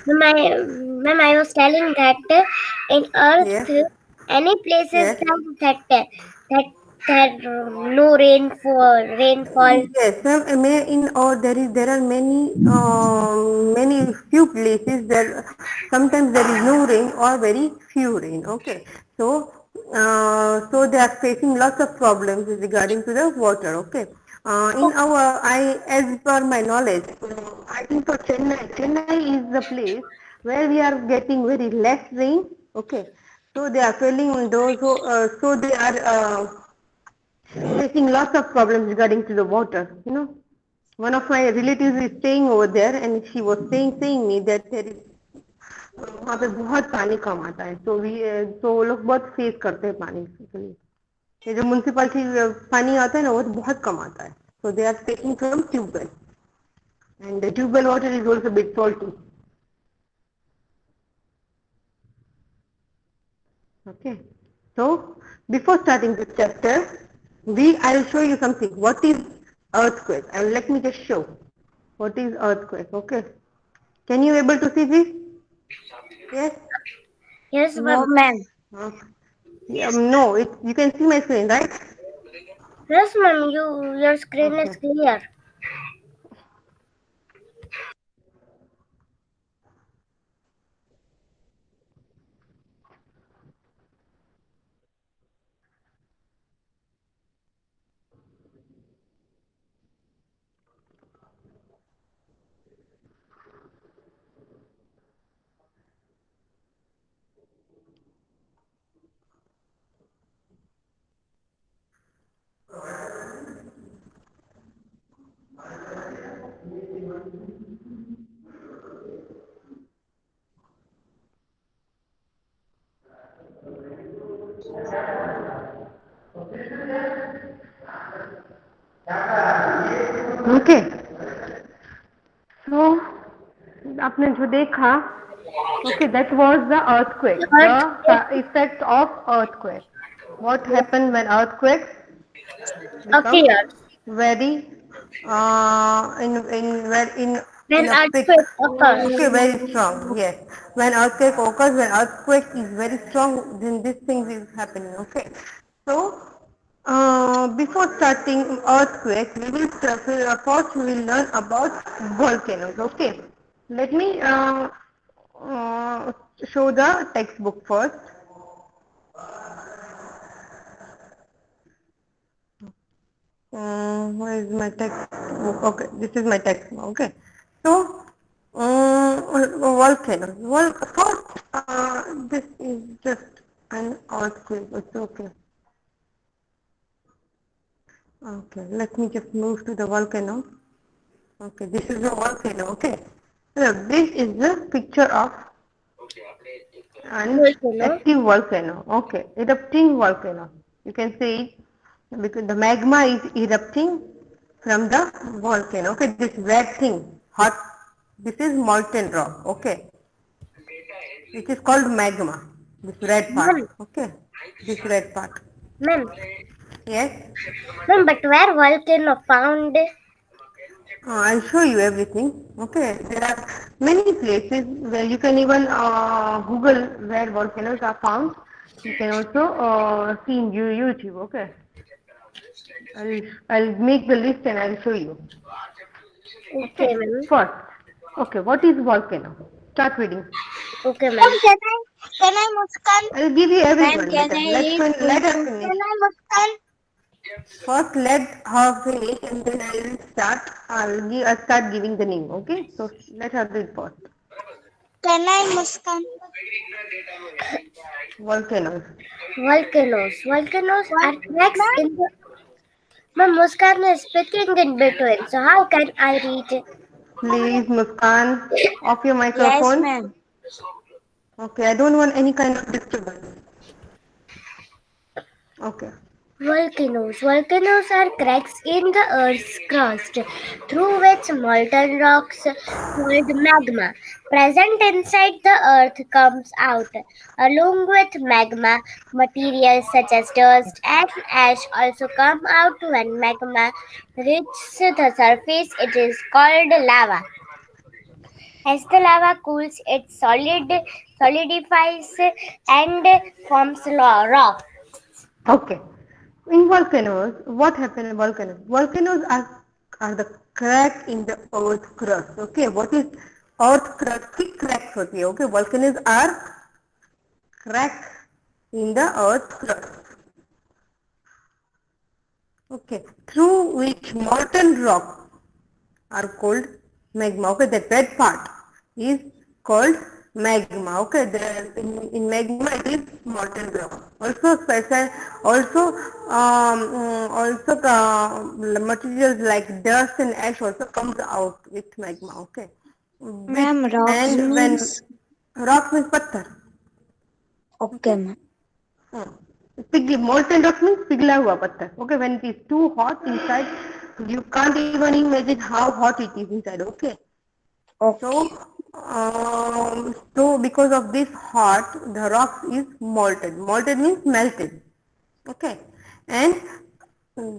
Ma'am, I was telling that in Yes, Earth, any places yes. that no rainfall. Yes, ma'am. There are many few places there. Sometimes there is no rain or very few rain. Okay, so so they are facing lots of problems regarding to the water. Okay, as per my knowledge, I think for Chennai is the place where we are getting very less rain. Okay, so they are feeling those so they are facing lots of problems regarding to the water. One of my relatives is staying over there, and she was saying me that there is वहाँ पे बहुत पानी कम आता है, तो वो लोग बहुत फेस करते हैं पानी के लिए। ये जो म्यूनसिपालिटी पानी आता है ना, वो बहुत कम आता है, so they are taking from tube well, and the tube well water is also a bit salty. Okay, so before starting this chapter, I will show you something. What is earthquake? And let me just show what is earthquake. Okay, can you able to see this? Yes. Yes, No, ma'am. ma'am. Uh, no, you can see my screen, right? Yes, ma'am. Your screen is Okay. clear. Okay. So आपने जो देखा, okay, that was the earthquake, the Earthquake effect of earthquake. What happened when earthquake become occurs. very in When a peak. earthquake occurs. Okay, very strong. Yes, when earthquake occurs, when earthquake is very strong, then this thing is happening. Okay, so before starting earthquake, first we will learn about volcanoes. Okay, let me uh, show the textbook first. Where is my textbook? Okay, this is my textbook. Okay, so volcano. First, this is just an earthquake. It's okay. Okay, let me just move to the volcano. Okay, this is the volcano. Okay, look, this is the picture of an Volcano. active volcano. Okay, erupting volcano. You can see it because the magma is erupting from the volcano. Okay, this red thing, hot, this is molten rock. Okay, it is called magma. This red part. Ma'am, Okay, this red part. ma'am, Yes, ma'am, but where volcano found? I'll show you everything. Okay, there are many places where you can even Google where volcanoes are found. You can also see in YouTube. Okay, I'll make the list and I'll show you. Okay, Okay, ma'am. first, okay, what is volcano? Start reading. Okay, Ma'am, ma'am. can I Muskan? I'll give you Ma'am, everyone. can I read Let her Urdu? finish. Can I Muskan? First, let her finish, and then I will start. I'll start giving the name. Okay, so let her read first. Can I Muskan? Volcanoes. Volcanoes What? are cracks Ma'am? in the. Ma'am, Muskan is speaking in between. So how can I read? Please, Muskan, off your Yes, microphone. ma'am. Okay, I don't want any kind of disturbance. Okay. Volcanoes are cracks in the Earth's crust through which molten rocks called magma present inside the Earth comes out. Along with magma, materials such as dust and ash also come out when magma reaches the surface. It is called lava. As the lava cools, it solidifies and forms rock. Okay. In volcanoes, what happens in volcanoes? Volcanoes are the crack in the earth crust. Okay. What is earth crust? Thick cracks होती है. Okay. Volcanoes are crack in the earth crust. Okay. Through which molten rock are called magma. Okay, the red part is called magma. Okay, in magma it is molten rock. Also special, materials like dust and ash also comes out with magma. Okay, with Ma'am, rocks and when means rock means patthar. okay, Okay. ma'am. Molten rock means पिघला हुआ पत्थर. Okay, when it is too hot inside, you can't even imagine how hot it is inside. Okay. So, Okay. so because of this hot, the rock is molten. Molten means melted. Okay, and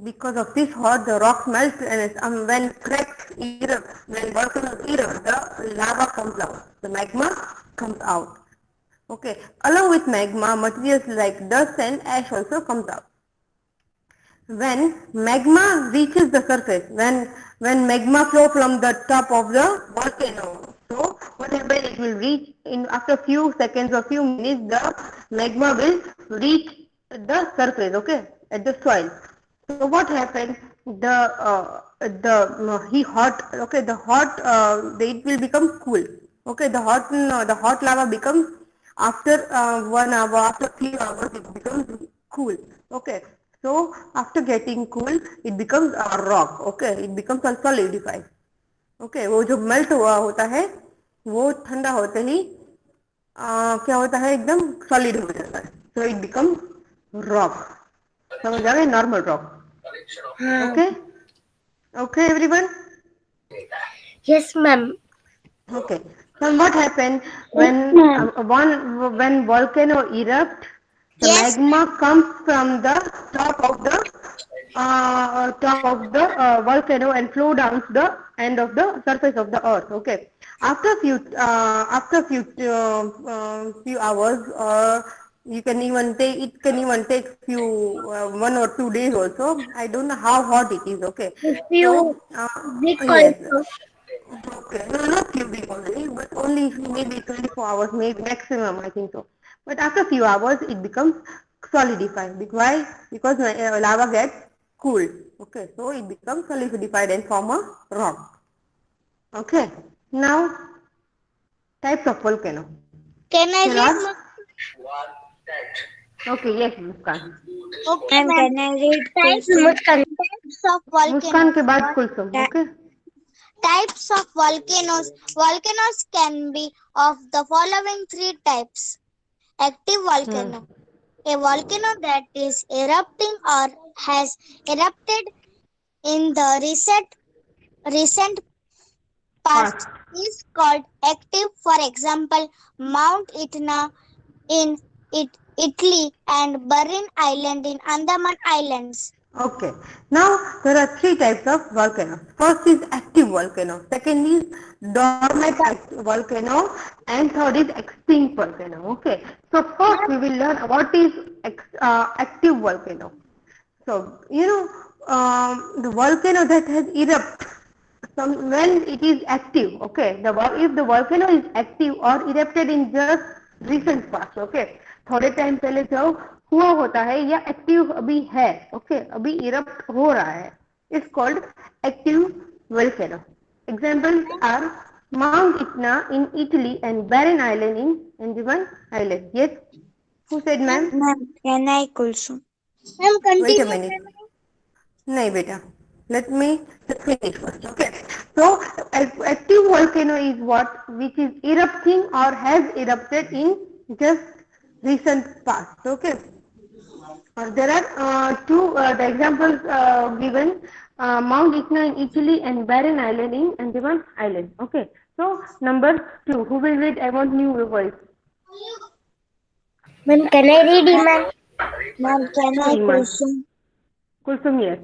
because of this hot, the rock melts, and when cracks erupt, when volcanoes erupt, the lava comes out. The magma comes out. Okay, along with magma, materials like dust and ash also comes out. When magma reaches the surface, when magma flow from the top of the volcano, so what happens, it will reach in after few seconds or few minutes, the magma will reach the surface, okay, at the soil. So what happens, he hot, okay, the hot, it will become cool. Okay, the hot lava becomes after 1 hour, after few hours, it becomes cool. Okay, so after getting cool, it becomes a rock. Okay, it becomes a solidified. Okay, वो जो melt हुआ होता है वो ठंडा होते ही क्या होता है, एकदम सॉलिड हो जाता है. So it becomes rock. समझ आ गए, नॉर्मल रॉक. हाँ. Okay, okay everyone. Yes, ma'am. Okay. So what happened Yes, when ma'am. when volcano erupt, the Yes, magma comes from the top of the volcano and flow down to the end of the surface of the earth. Okay. Few hours, or you can even take it can even take few 1 or 2 days also. I don't know how hot it is. Okay. A So few week yes. also. Okay, no, not few weeks only, but only maybe 24 hours, maybe maximum, I think so. But after few hours, it becomes solidified. Why? Because lava gets cooled. Okay, so it becomes solidified and form a rock. Okay, now types of volcano. can I Shall I read? ask? Okay, yes, Muskan. Okay, Ma'am, ma'am. can I read Types Kulsum? Muskan. Types of Muskan volcanoes. के बाद Kulsum. Okay. Types of volcanoes. Volcanoes can be of the following three types. Active volcano. A volcano that is erupting or has erupted in the recent past Past. is called active. For example, Mount Etna in Italy and Burin Island in Andaman Islands. Okay. Now there are three types of volcanoes. First is active volcano. Second is dormant volcano, and third is extinct volcano. Okay. So first we will learn what is active volcano. So the volcano that has erupted when it is active. Okay. If the volcano is active or erupted in just recent past. Okay. थोड़े time पहले जो हुआ होता है या active अभी है. Okay, अभी इरप्ट हो रहा है, is called active volcano. Examples are Mount Etna in Italy and Barren Island in Andaman island. Yes, who said ma'am? Ma'am, can I Kulsum? Ma'am, wait a continue. Minute. नहीं बेटा, let me finish first. Okay, so active volcano is what which is erupting or has erupted in just recent past. Okay. There are the examples given, Mount Etna in Italy and Barren Island in Andaman Island. Okay. So number 2, who will read? I want new voice. Ma'am, can I read Iman? Ma'am, can Sure, I Iman. Kulsum? Kulsum, yes.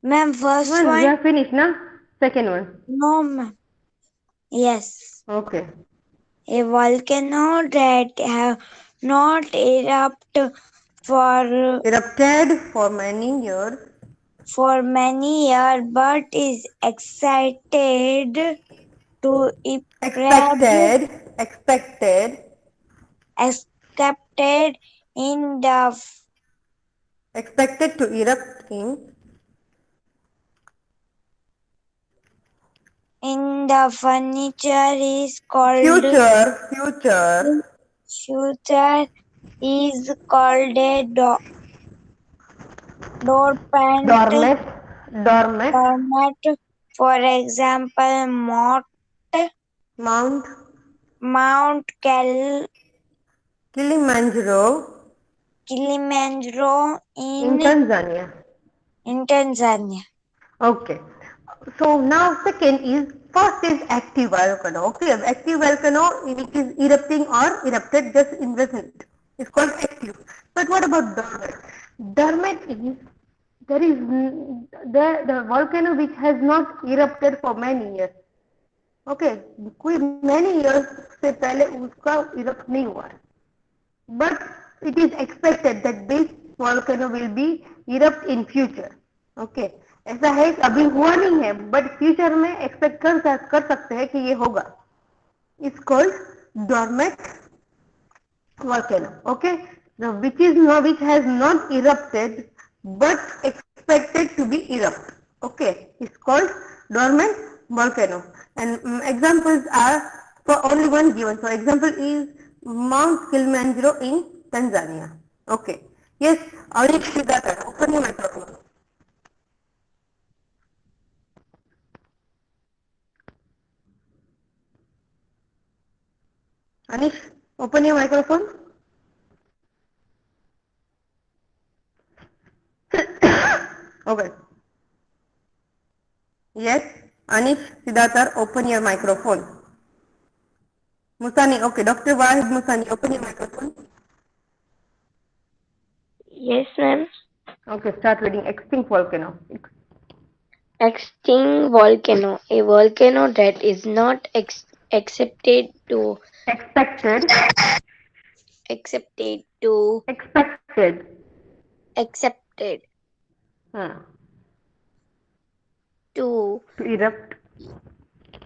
Ma'am, first One, we one, have finished, na? Second one. no, ma'am. Yes. Okay. A volcano that have not erupted Erupted for many years. for many years but is excited to erupt Expected escaped in the expected to erupt furniture is called future future is called a dormant dormant dormant dormant. For example, Mount Mount Kilimanjaro Kilimanjaro in Tanzania. in Tanzania. Okay. So now second is first is active volcano. Okay, active volcano which is erupting or erupted just in present. It's called active. But what about dormant? Dormant is there is the volcano which has not erupted for many years. Okay, कोई many years से पहले उसका erupt नहीं हुआ है. But it is expected that this volcano will be erupt in future. Okay, ऐसा है कि अभी हुआ नहीं है but future में expect कर सकते हैं कि ये होगा. It's called dormant volcano. Okay, now which has not erupted but expected to be erupt. Okay, it's called dormant volcano. And examples are for only one given. So example is Mount Kilimanjaro in Tanzania. Okay. Yes, Anish Siddhartha, open your microphone. Anish, open your microphone. Okay. Yes, Anish Siddhartha, open your microphone. Musani, okay. Dr. Wahid Musani, open your microphone. Yes, ma'am. Okay, start reading. Extinct volcano. Extinct volcano. A volcano that is not accepted to Expected. accepted to Expected. accepted Hmm. to To erupt.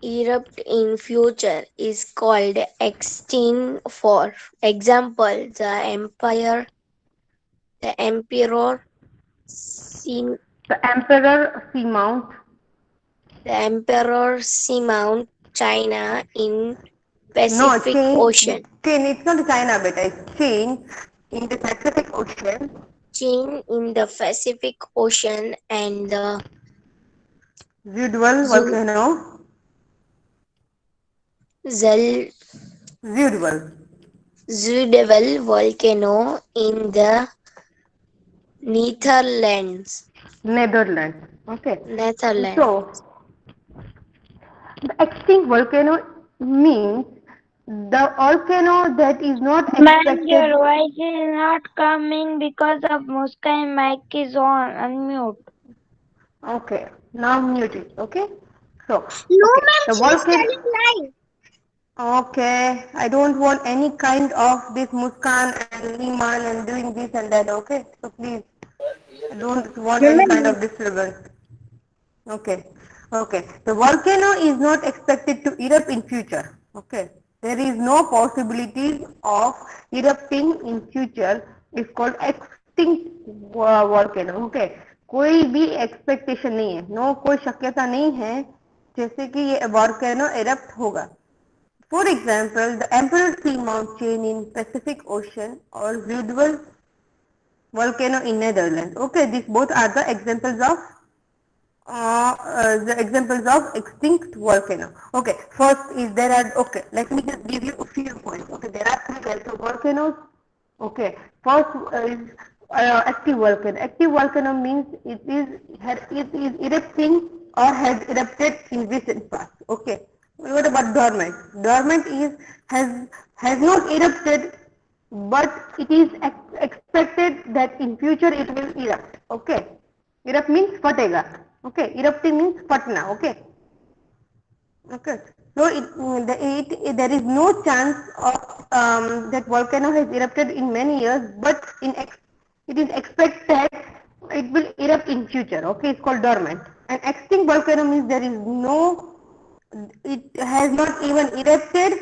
erupt in future is called extinct. For example, the emperor Sin, The Emperor Seamount. the emperor Seamount China in No, Pacific chain. Ocean. Chain. It's not China, beta. It's chain in the Pacific Ocean. Chain in the Pacific Ocean and the Zudwal Zu- volcano. Zal Zudwal. Zuidevil volcano in the Netherlands. Netherlands. Okay. Netherlands. So, the extinct volcano means the volcano that is not Man, expected. your voice is not coming because of Muskan mic is on unmute. Okay. Now mute it. Okay. So, No, okay. ma'am, The she is volcano. telling lie. Okay. I don't want any kind of this Muskan and Iman and doing this and that. Okay. So please, I don't want any kind of disturbance. Okay. Okay. The volcano is not expected to erupt in future. Okay. There is no possibility of erupting in future. It's called extinct volcano. Okay. कोई भी expectation नहीं है. No कोई शक्यता नहीं है जैसे कि ये volcano erupt होगा. For example, the Emperor Seamount chain in Pacific Ocean or Zuidwal volcano in Netherlands. Okay, these both are the examples of extinct volcano. Okay, first is there are, okay, let me just give you a few points. Okay, there are three types of volcanoes. Okay, first is active volcano. Active volcano means it is erupting or has erupted in recent past. Okay, what about dormant? Dormant is has not erupted but it is expected that in future it will erupt. Okay, erupt means फटेगा. Okay, erupting means फटना. Okay, okay. So there is no chance of that volcano has erupted in many years, but it is expected it will erupt in future. Okay, it's called dormant. An extinct volcano means there is no, it has not even erupted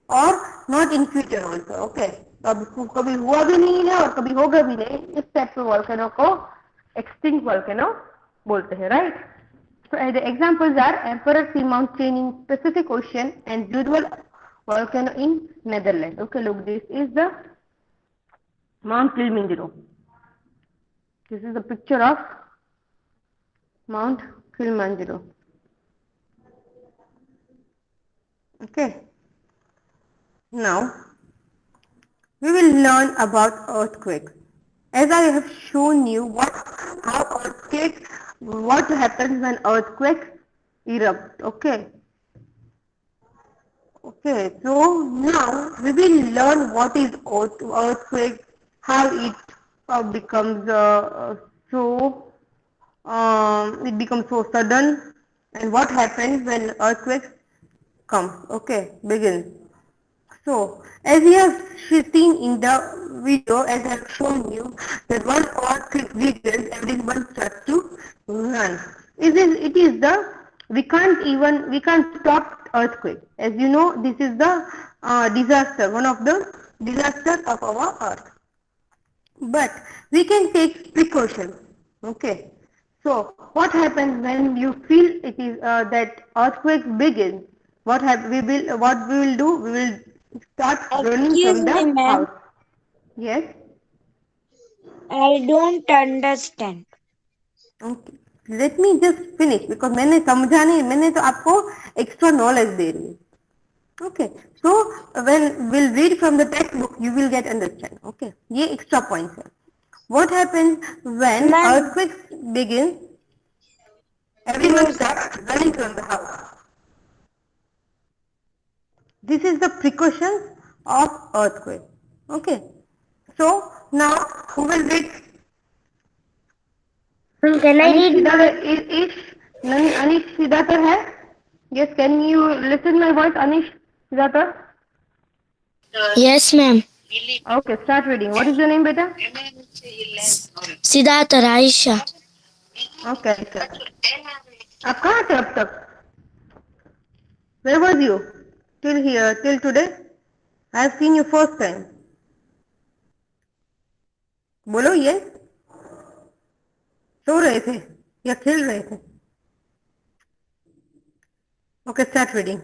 or not in future also. Okay, तो कभी हुआ भी नहीं है और कभी होगा भी नहीं, इस टाइप के volcano को extinct volcano बोलते हैं, right? So the examples are Emperor Seamount chain in Pacific Ocean and Jewel volcano in Netherlands. Okay, look, this is the Mount Kilimanjaro. This is the picture of Mount Kilimanjaro. Okay. Now we will learn about earthquakes. As I have shown you what happens when earthquakes erupt. Okay. Okay, so now we will learn what is earthquake, how it becomes it becomes so sudden, and what happens when earthquakes come. Okay, begin. So, as you have seen in the video, as I have shown you, that one earthquake begins, everyone starts to run. It is the, we can't stop earthquake. As you know, this is the disaster, one of the disasters of our earth. But we can take precautions. Okay. So what happens when you feel it is that earthquake begins? What we will do? We will start running Excuse from me, the ma'am. house. Yes. I don't understand. Okay. Let me just finish because मैंने समझा नहीं, मैंने तो आपको extra knowledge दे रही हूँ. Okay. So when we'll read from the textbook, you will get understand. Okay. ये extra points है. What happens when Ma'am, earthquakes begin? Everyone starts running from the house. This is the precautions of earthquake. Okay. So now who will read? Can I read? Anish Siddharth hai? Yes, can you listen my voice, Anish Siddharth? Yes, ma'am. Okay, start reading. What is your name, beta? Siddhartha Raisha. Okay, sir. आप कहाँ थे अब तक? Where was you? Till here, till today? I have seen you first time. बोलो ये सो रहे थे या खेल रहे थे? Okay, start reading.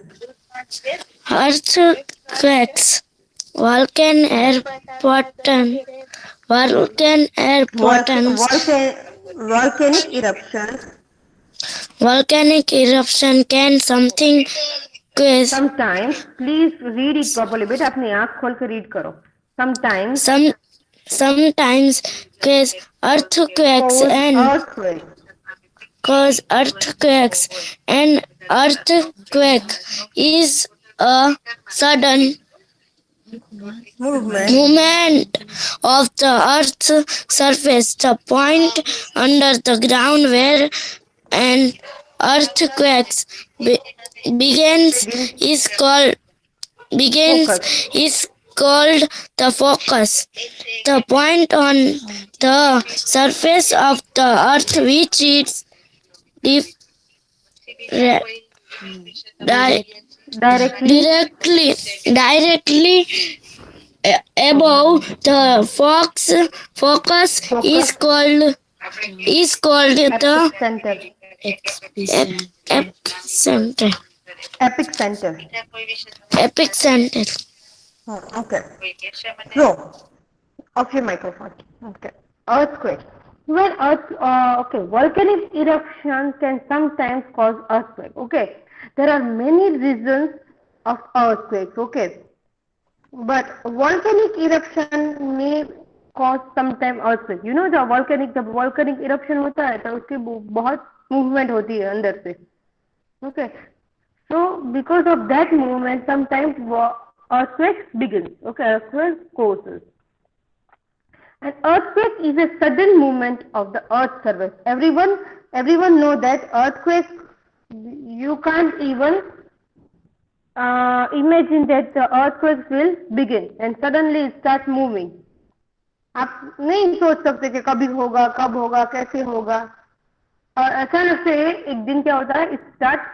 Earthquakes. Volcanic eruptions Volcanic eruption can something cause sometimes, please read it properly. बेटा अपनी आँख खोल के read करो. Sometimes sometimes cause earthquakes cause earthquakes. An earthquake is a sudden movement of the earth's surface. The point under the ground where an earthquake begins is called the focus. The point on the surface of the earth which is dif- di- directly above the focus is called the center. epicenter. Epicenter. Okay. So, off your microphone. Okay. Earthquake. Volcanic eruption can sometimes cause earthquake. Okay. There are many reasons of earthquakes. Okay. But volcanic eruption may cause sometimes earthquake. You know the volcanic eruption होता है तो उसकी बहुत movement होती है अंदर से. Okay. So because of that movement, sometimes earthquake begins. Okay, earthquake causes. An earthquake is a sudden movement of the earth's surface. Everyone know that earthquake you can't even imagine that the earthquake will begin and suddenly it starts moving. आप नहीं सोच सकते कि कभी होगा, कब होगा, कैसे होगा, और अचानक से एक दिन क्या होता है, it starts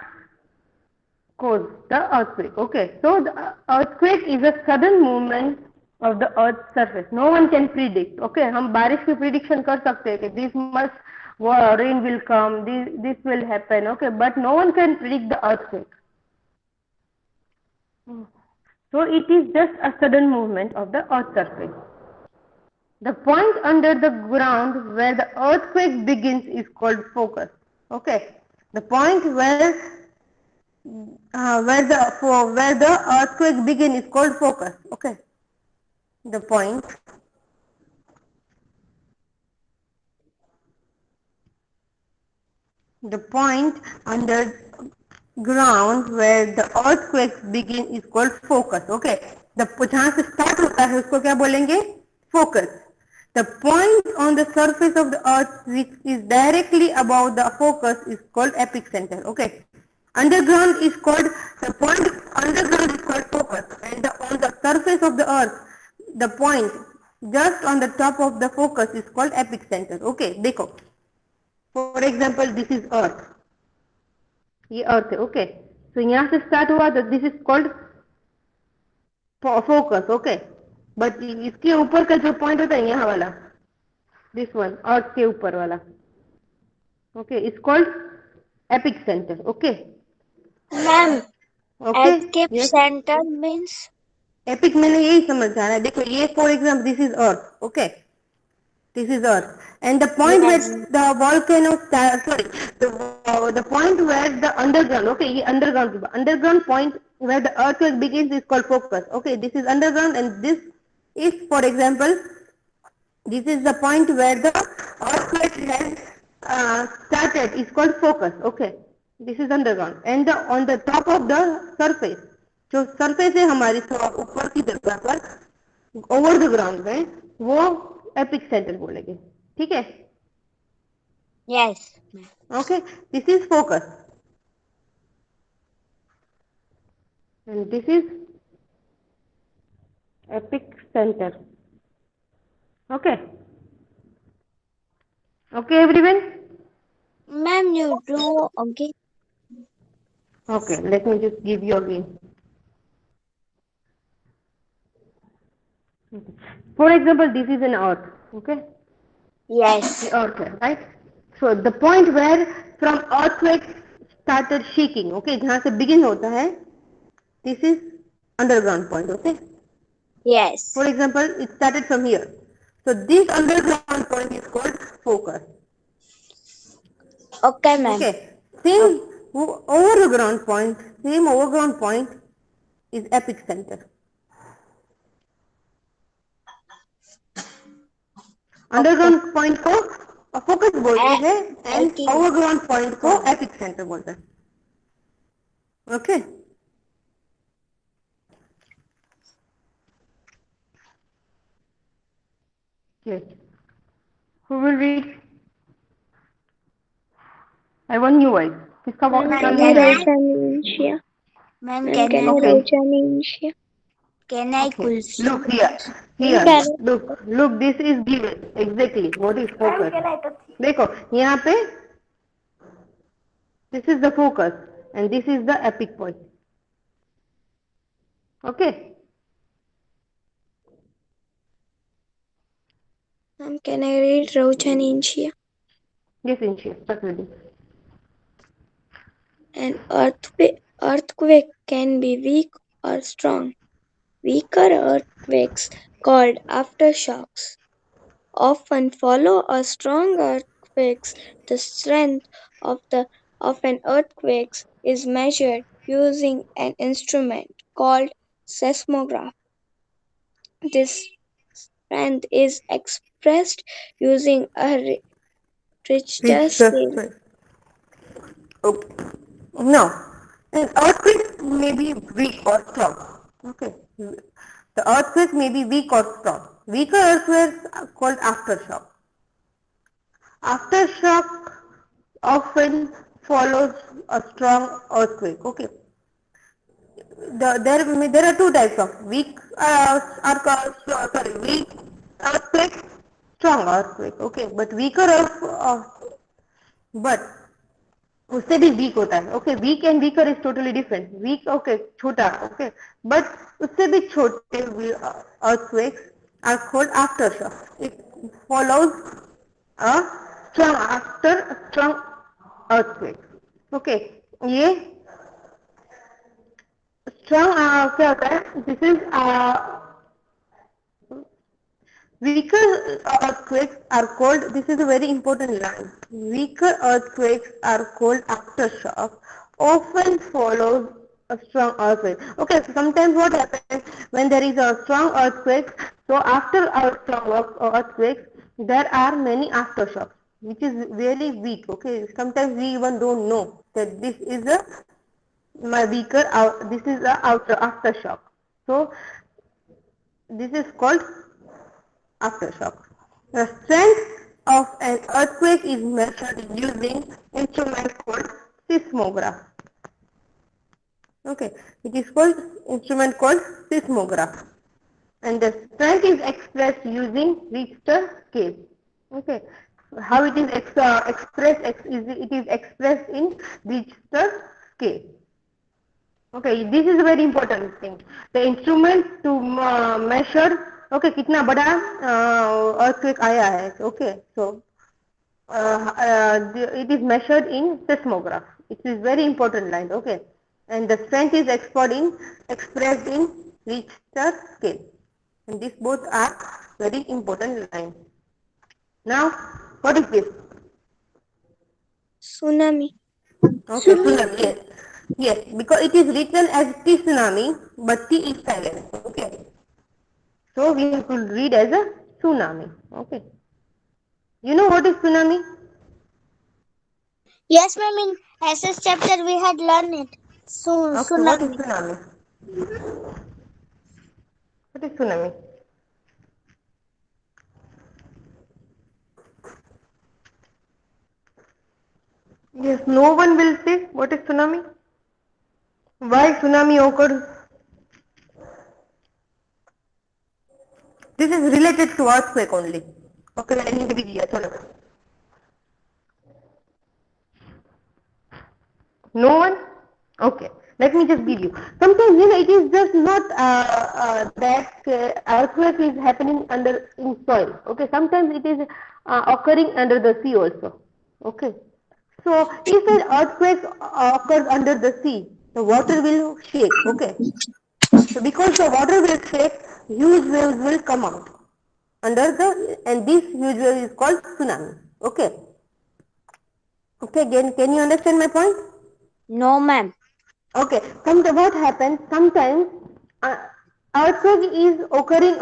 cause the earthquake. Okay, so the earthquake is a sudden movement of the earth's surface. No one can predict. Okay, हम बारिश की prediction कर सकते हैं कि this much rain will come, this will happen. Okay, but no one can predict the earthquake. So it is just a sudden movement of the earth's surface. The point under the ground where the earthquake begins is called focus. Okay, the point where the earthquake begin is called focus. Okay, the point under ground where the earthquake begin is called focus. Okay, the जहाँ से start होता है उसको क्या बोलेंगे? Focus. The point on the surface of the earth which is directly above the focus is called epicenter. Okay, underground is called, the point underground is called focus, and on the surface of the earth the point just on the top of the focus is called epicenter. Okay, देखो, for example this is earth, ये अर्थ है. Okay, तो यहाँ से start हुआ तो this is called focus. Okay, but इसके ऊपर का जो पॉइंट होता है यहाँ वाला, दिस वन, अर्थ के ऊपर वाला, okay, is called epic centre. Okay, ma'am okay, escape centre means epic मैंने यही समझ आ रहा है. देखो ये for example this is earth. Okay, this is earth, and the point where the volcano the point where the underground, okay, ये underground point where the earthquake begins is called focus. Okay, this is underground, and this is, for example, this is the point where the earthquake has started, is called focus. Okay, this is underground, and on the top of the surface, जो surface है हमारी ऊपर की जगह पर, over the ground में, वो epic centre बोलेंगे. ठीक है? Yes. Okay, this is focus and this is epic centre. Okay, okay everyone. Ma'am you Drew. Okay. Okay, let me just give you again. For example, this is an earth. Okay, yes. the earth, right? So the point where from earthquake started shaking, okay, जहाँ से begin होता है, this is underground point. Okay, yes. for example, it started from here. So this underground point is called focus. Okay ma'am. Okay, same overground point is epicenter. Underground point को focus बोलते हैं and overground point को epic centre बोलते हैं. Okay, who will read? I want new voice. किसका ma'am can आई कुछ. Look here, look, this is given exactly what is focus. देखो यहाँ पे this is the focus and this is the epic point. Okay, ma'am can I read Rochan Inshia. yes, Inshia, start reading. An earthquake can be weak or strong. Weaker earthquakes, called aftershocks, often follow a strong earthquake. The strength of an earthquake is measured using an instrument called seismograph. This strength is expressed using a Richter scale. Okay. No, an earthquake may be weak or strong. Okay, the earthquake may be weak or strong. Weaker earthquakes are called aftershock. Aftershock often follows a strong earthquake. Okay, there are two types of weak weak earthquake, strong earthquake. Okay, but weaker earth, but उससे भी week होता है. Okay, week and weaker is totally different. Week okay छोटा, okay, but उससे भी छोटे earthquakes are called aftershocks. It follows a strong after strong earthquake. Okay, ये strong क्या होता है? This is weaker earthquakes are called, this is a very important line, weaker earthquakes are called aftershock, often follows a strong earthquake. Okay, so sometimes what happens when there is a strong earthquake, so after a strong earthquake, there are many aftershocks, which is really weak. Okay, sometimes we even don't know that this is a my weaker, this is a aftershock. So this is called aftershock. The strength of an earthquake is measured using instrument called seismograph. Okay, it is called instrument called seismograph, and the strength is expressed using Richter scale. Okay, how it is expressed? It is expressed in Richter scale. Okay, this is a very important thing. The instrument to measure, okay, कितना बड़ा earthquake आया है. Okay, so it is measured in seismograph. It is very important line. Okay, and the strength is expressed in Richter scale, and these both are very important lines. Now, what is this? Tsunami. Okay, tsunami. Yes, yes, because it is written as tsunami, but T is silent. Okay, so we have to read as a tsunami. Okay, you know what is tsunami? Yes, ma'am. In SS chapter we had learned it. Okay, what is Tsunami. tsunami? What is tsunami? Yes, no one will say what is tsunami. Why tsunami occurs? This is related to earthquake only. Okay, let me give you. No one? Okay. Let me just give you. Sometimes it is just not that earthquake is happening under in soil. Okay. Sometimes it is occurring under the sea also. Okay. So if an earthquake occurs under the sea, the water will shake. Okay. So because the water will shake, huge waves will come out under the, and this huge wave is called tsunami. Okay. Okay. Again, can you understand my point? No, ma'am. Okay, what happens sometimes uh, earthquake is occurring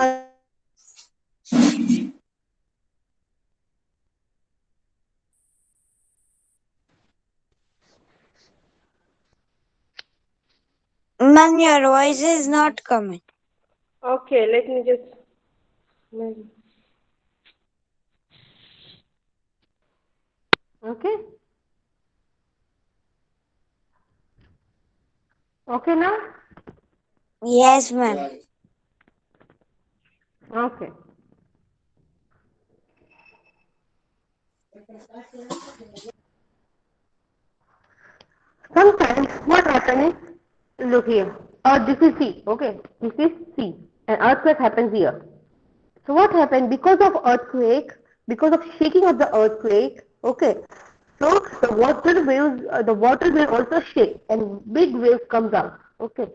Ma'am, your voice is not coming. okay, let me just okay. Okay now? Yes, ma'am. Okay. Sometimes what happens is, look here, this is sea, okay, this is sea, and earthquake happens here. So what happened because of earthquake, because of shaking of the earthquake, okay, so the water will also shake and big waves comes out, okay.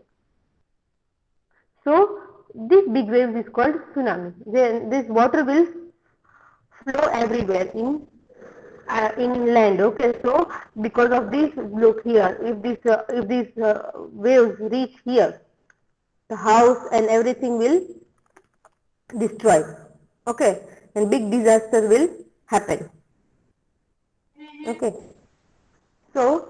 So this big waves is called tsunami. Then this water will flow everywhere in land. Okay, so because of this, look here. If these waves reach here, the house and everything will destroy. Okay, and big disaster will happen. Okay, so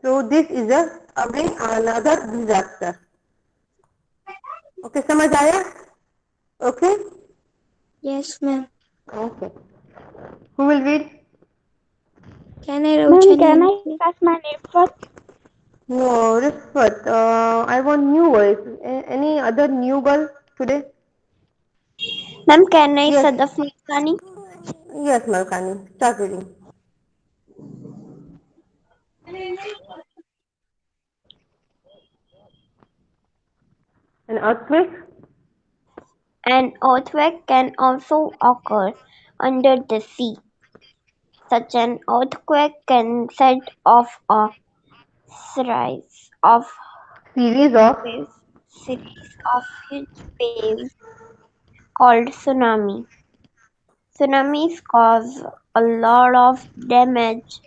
this is again another disaster. Okay, समझ आया? Okay. Yes, ma'am. Okay. Who will read? Can I, Ma'am, Roshni? can I pass my name first? No, Rifat, I want new voice. Any other new girl today? Ma'am, can I Yes, Sadaf Nurkani? yes, Malkani. Start reading. An earthquake? An earthquake can also occur under the sea. Such an earthquake can set off a series of Series of waves, series of huge waves called tsunami. Tsunamis cause a lot of damage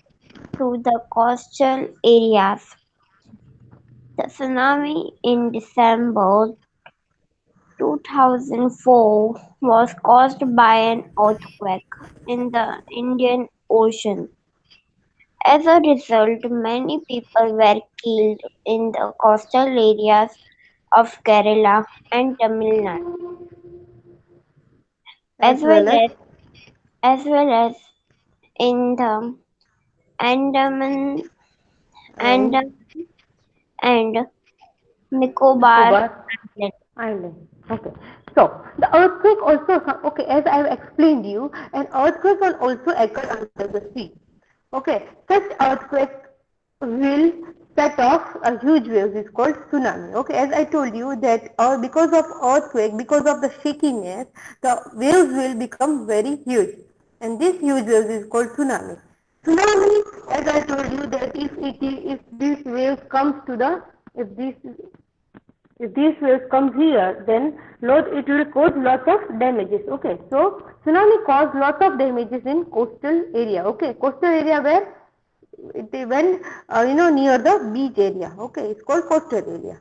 to the coastal areas. The tsunami in December 2004 was caused by an earthquake in the Indian Ocean. As a result, many people were killed in the coastal areas of Kerala and Tamil Nadu, as as well well as as as well as in the Andaman and Andaman and Nicobar Nicobar Islands. Island. Okay. So the earthquake also, okay, as I have explained you, an earthquake will also occur under the sea. Okay, such earthquake will set off a huge wave is called tsunami. Okay, as I told you that because of earthquake, because of the shakiness, the waves will become very huge, and this huge wave is called tsunami. Tsunami, as I told you that if this wave comes to the if this if these waves come here, then it will cause lots of damages. Okay, so tsunami cause lots of damages in coastal area. Okay, coastal area where when near the beach area. Okay, it's called coastal area.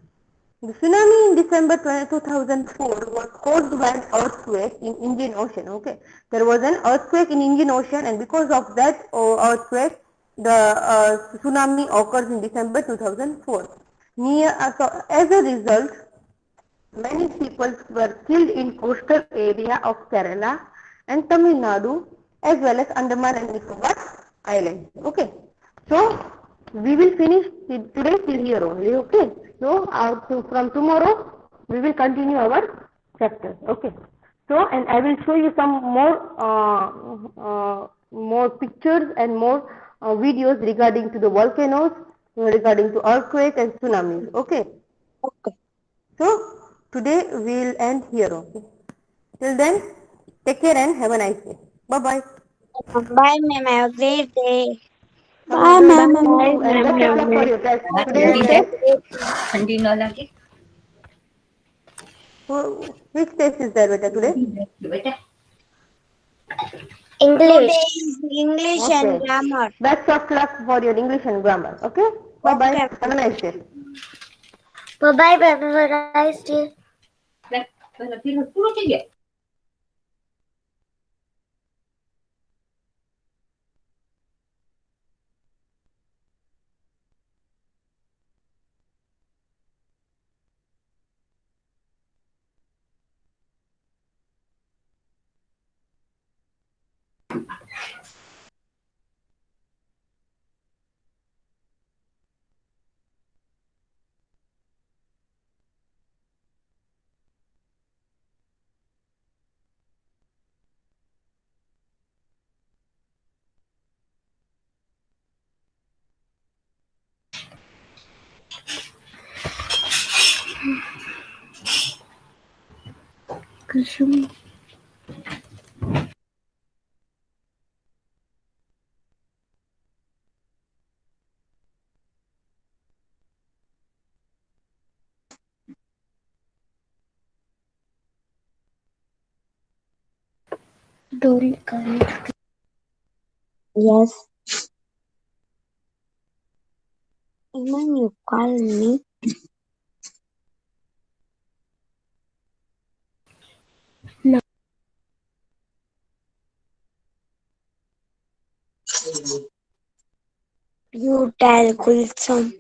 The tsunami in December 2004 was caused by an earthquake in Indian Ocean. Okay, there was an earthquake in Indian Ocean, and because of that earthquake, the tsunami occurs in December 2004. So as a result, many people were killed in coastal area of Kerala and Tamil Nadu as well as Andaman and Nicobar Islands. Okay. So we will finish today till here only. Okay. So from tomorrow we will continue our chapter. Okay. So and I will show you some more pictures and more videos regarding to the volcanoes, regarding to earthquake and tsunamis. Okay. So today we'll end here. Okay. Till then, take care and have a nice day. Bye bye. Bye, ma'am. Have a great day. Have a Bye, great ma'am. day Have a too, great Bye, and ma'am. best day. of Have a luck for great your test. Today Have which a test? great Which test is there, beta today? English. Today is English and Okay. grammar. Best of luck for your English and grammar. Okay. Bye bye. Okay. Have a nice day. Bye bye. Have a nice day. Don't come. Yes. Even you call me. No. You tell Kulsum.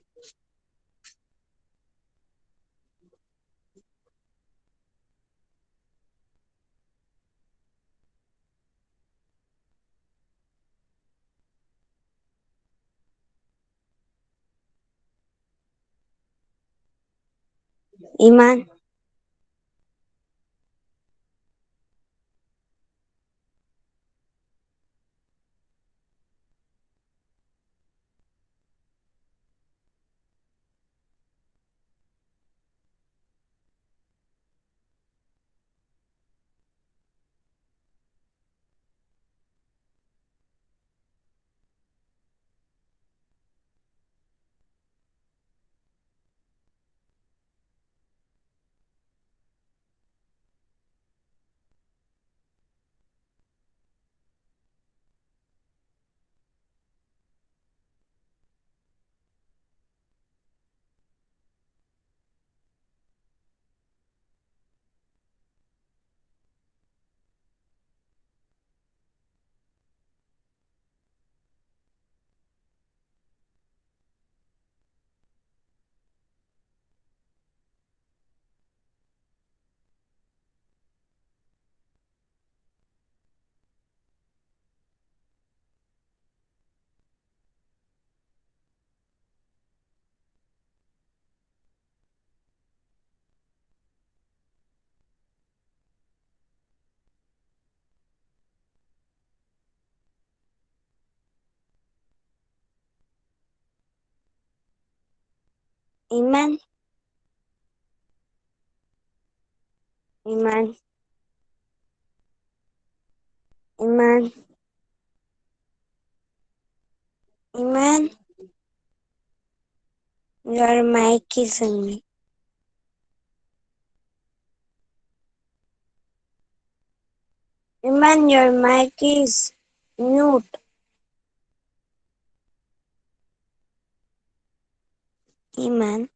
Iman, Iman, Iman, Iman, Iman. Your mic is on me. Iman, your mic is mute. Iman.